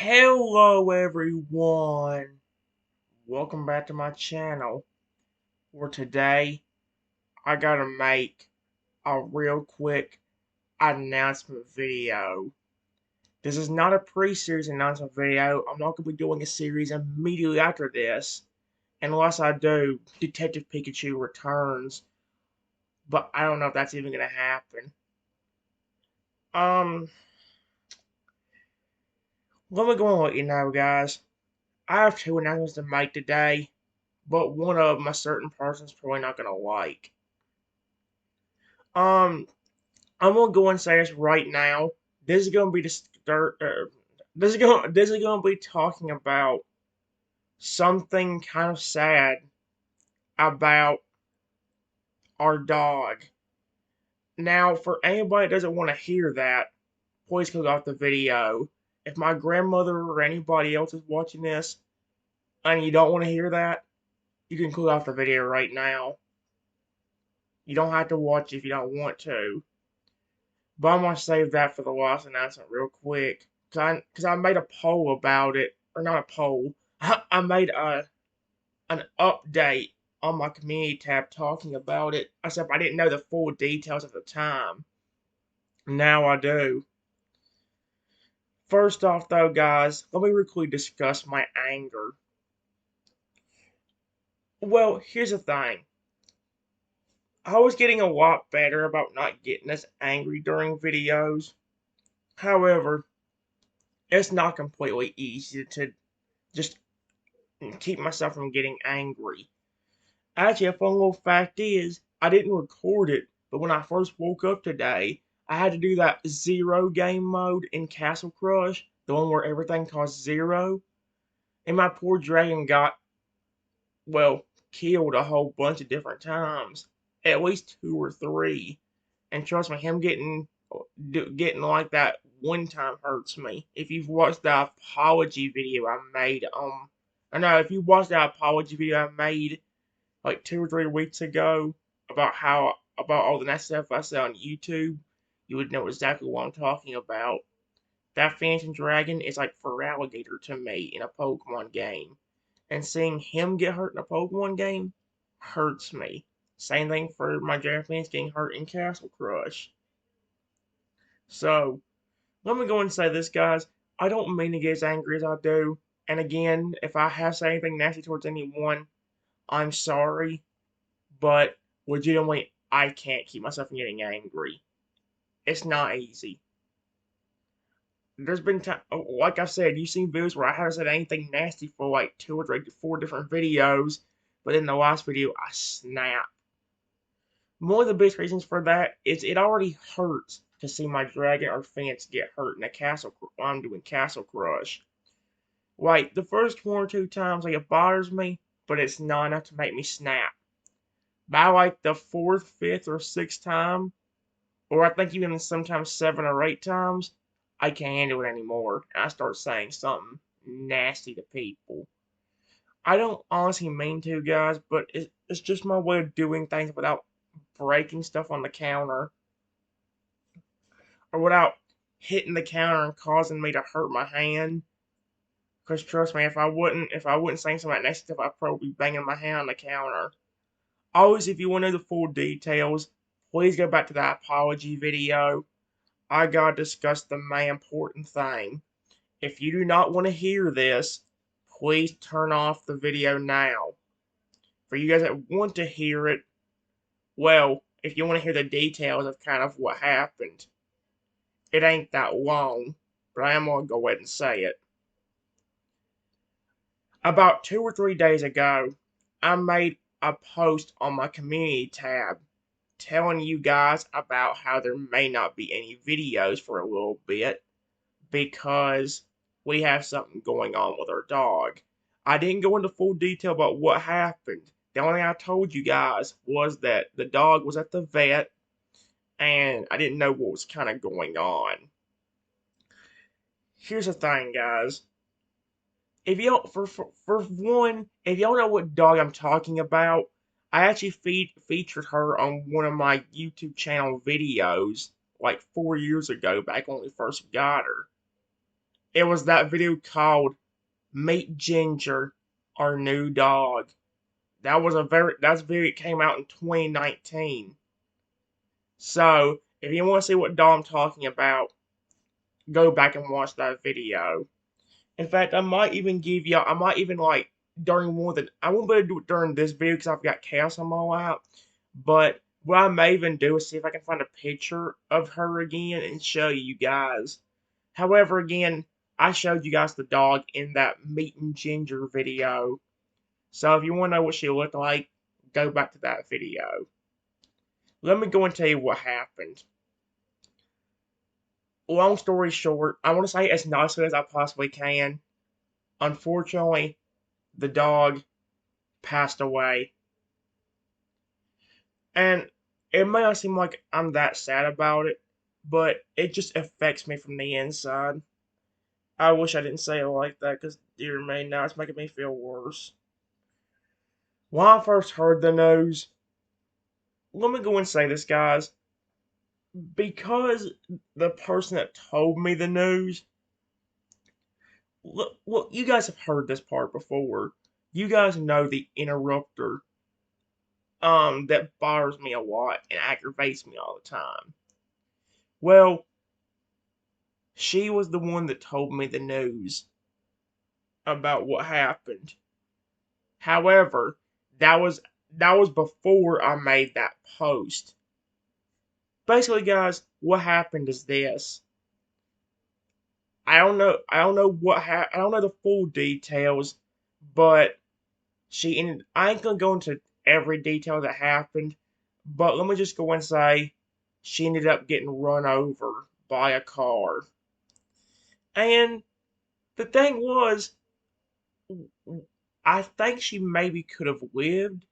Hello everyone, welcome back to my channel. For today, I gotta make a real quick announcement video. This is not a pre-series announcement video. I'm not gonna be doing a series immediately after this, unless I do Detective Pikachu Returns, but I don't know if that's even gonna happen. Um, let me go and let you know, guys. I have two announcements to make today, but one of them a certain person's probably not gonna like. Um, I'm gonna go and say this right now. This is gonna be the start. This is gonna be talking about something kind of sad about our dog. Now, for anybody that doesn't want to hear that, please click off the video. If my grandmother or anybody else is watching this and you don't want to hear that, you can click off the video right now. You don't have to watch if you don't want to. But I'm gonna save that for the last announcement real quick. Cause I made a poll about it. Or not a poll. I made an update on my community tab talking about it. Except I didn't know the full details at the time. Now I do. First off though, guys, let me quickly discuss my anger. Well, here's the thing. I was getting a lot better about not getting as angry during videos. However, it's not completely easy to just keep myself from getting angry. Actually, a fun little fact is, I didn't record it, but when I first woke up today, I had to do that zero game mode in Castle Crush, the one where everything costs zero, and my poor dragon got, well, killed a whole bunch of different times, at least two or three. And trust me, him getting like that one time hurts me. If you've watched the apology video I made, I know if you watched that apology video I made like 2 or 3 weeks ago about all the nasty stuff I said on YouTube, you would know exactly what I'm talking about. That Phantom Dragon is like Feraligatr to me in a Pokemon game. And seeing him get hurt in a Pokemon game hurts me. Same thing for my Dragonlance getting hurt in Castle Crush. So, let me go and say this, guys. I don't mean to get as angry as I do. And again, if I have said anything nasty towards anyone, I'm sorry. But legitimately, I can't keep myself from getting angry. It's not easy. There's been time, like I said, you've seen videos where I haven't said anything nasty for like 2 or 4 different videos, but in the last video, I snap. One of the biggest reasons for that is it already hurts to see my dragon or fence get hurt in a castle while I'm doing Castle Crush. Like the first 1 or 2 times, like it bothers me, but it's not enough to make me snap. By like the fourth, fifth, or sixth time, or I think even sometimes 7 or 8 times, I can't handle it anymore, and I start saying something nasty to people. I don't honestly mean to, guys, but it's just my way of doing things without breaking stuff on the counter, or without hitting the counter and causing me to hurt my hand. Cause trust me, if I wouldn't say some of that nasty stuff, I'd probably be banging my hand on the counter. Always, if you want to know the full details, please go back to that apology video. I gotta discuss the main important thing. If you do not want to hear this, please turn off the video now. For you guys that want to hear it, well, if you want to hear the details of kind of what happened, it ain't that long, but I am gonna go ahead and say it. About 2 or 3 days ago, I made a post on my community tab telling you guys about how there may not be any videos for a little bit because we have something going on with our dog. I didn't go into full detail about what happened. The only thing I told you guys was that the dog was at the vet and I didn't know what was kind of going on. Here's the thing, guys. If you don't, for one, if y'all know what dog I'm talking about, I actually featured her on one of my YouTube channel videos like 4 years ago, back when we first got her. It was that video called Meet Ginger, Our New Dog. That's a video that came out in 2019. So if you want to see what dog I'm talking about, go back and watch that video. In fact, I might even like during more than, I won't be able to do it during this video because I've got chaos on my lap. But what I may even do is see if I can find a picture of her again and show you guys. However, again, I showed you guys the dog in that Meet and Ginger video. So if you want to know what she looked like, go back to that video. Let me go and tell you what happened. Long story short, I want to say as nicely as I possibly can. Unfortunately, the dog passed away. And it may not seem like I'm that sad about it, but it just affects me from the inside. I wish I didn't say it like that, because dear me, now it's making me feel worse. When I first heard the news, let me go and say this, guys. Because the person that told me the news, look, you guys have heard this part before. You guys know the interrupter that bothers me a lot and aggravates me all the time. Well, she was the one that told me the news about what happened. However, that was before I made that post. Basically, guys, what happened is this. I don't know I don't know the full details, but I ain't gonna go into every detail that happened, but let me just go and say she ended up getting run over by a car. And the thing was, I think she maybe could have lived,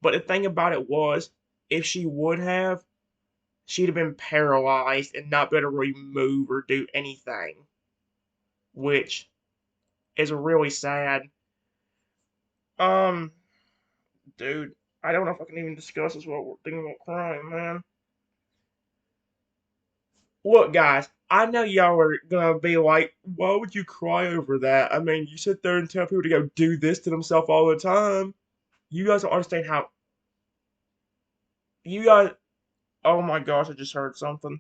but the thing about it was, if she would have, she'd have been paralyzed and not be able to really move or do anything, which is really sad. Um, dude, I don't know if I can even discuss this while we're thinking about crying, man. Look, guys, I know y'all are gonna be like, why would you cry over that? I mean, you sit there and tell people to go do this to themselves all the time. You guys don't understand how. You guys. Oh my gosh, I just heard something.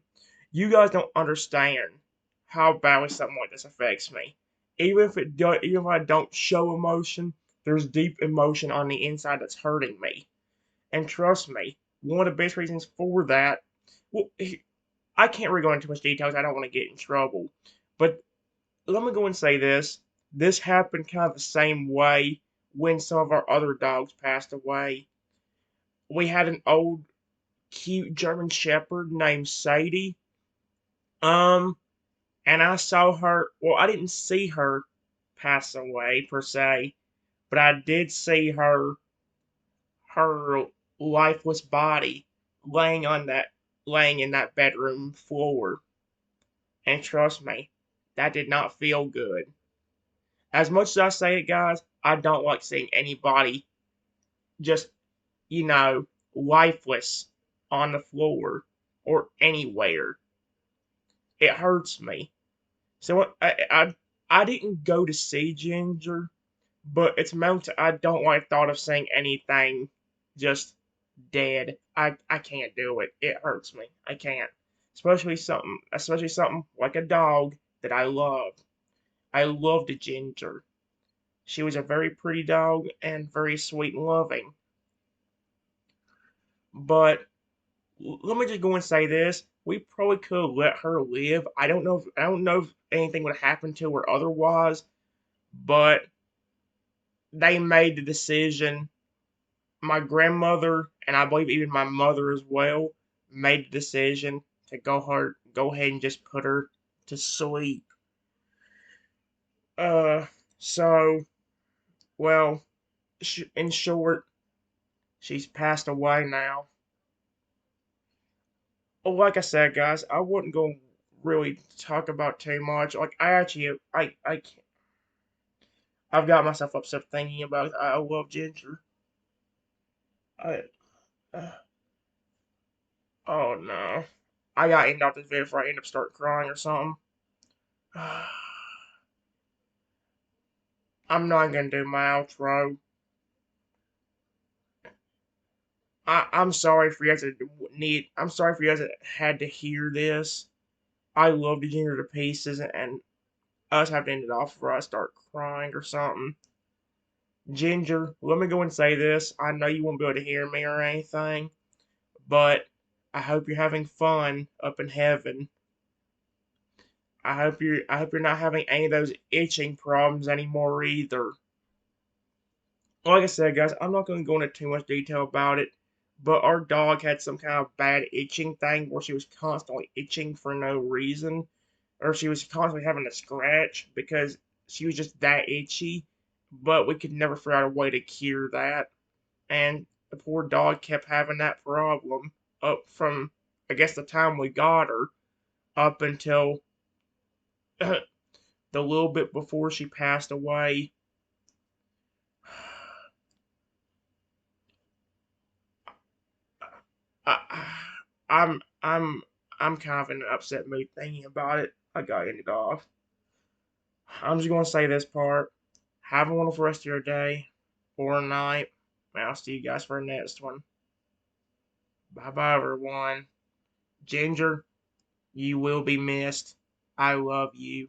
You guys don't understand how badly something like this affects me. Even if I don't show emotion, there's deep emotion on the inside that's hurting me. And trust me, one of the best reasons for that, well, I can't really go into too much details. I don't want to get in trouble. But let me go and say this. This happened kind of the same way when some of our other dogs passed away. We had an old, cute German Shepherd named Sadie. Um, and I saw her. Well, I didn't see her pass away per se, but I did see her lifeless body laying on that laying in that bedroom floor. And trust me, that did not feel good. As much as I say it, guys, I don't like seeing anybody just, you know, lifeless on the floor or anywhere. It hurts me. So I didn't go to see Ginger, but it's meant I don't like thought of seeing anything just dead. I can't do it. It hurts me. I can't. Especially something like a dog that I love. I loved Ginger. She was a very pretty dog and very sweet and loving. But let me just go and say this. We probably could have let her live. I don't know if anything would happen to her otherwise, but they made the decision. My grandmother and I believe even my mother as well made the decision to go ahead and just put her to sleep. Uh, so well, in short, she's passed away now. Well, like I said, guys, I wouldn't go really talk about too much. Like I actually, I can't, I've got myself upset thinking about it. I love Ginger. I, uh, oh no, I gotta end off this video before I end up start crying or something. I'm not gonna do my outro. I'm sorry for you guys that I'm sorry for you guys that had to hear this. I love the Ginger to pieces, and us have to end it off before I start crying or something. Ginger, let me go and say this. I know you won't be able to hear me or anything, but I hope you're having fun up in heaven. I hope you're not having any of those itching problems anymore either. Like I said, guys, I'm not going to go into too much detail about it, but our dog had some kind of bad itching thing where she was constantly itching for no reason, or she was constantly having to scratch because she was just that itchy, but we could never figure out a way to cure that. And the poor dog kept having that problem up from, I guess, the time we got her up until the little bit before she passed away. I, I'm I'm I'm kind of in an upset mood thinking about it. I gotta end it off. I'm just gonna say this part. Have a wonderful rest of your day or night. And I'll see you guys for the next one. Bye bye everyone. Ginger, you will be missed. I love you.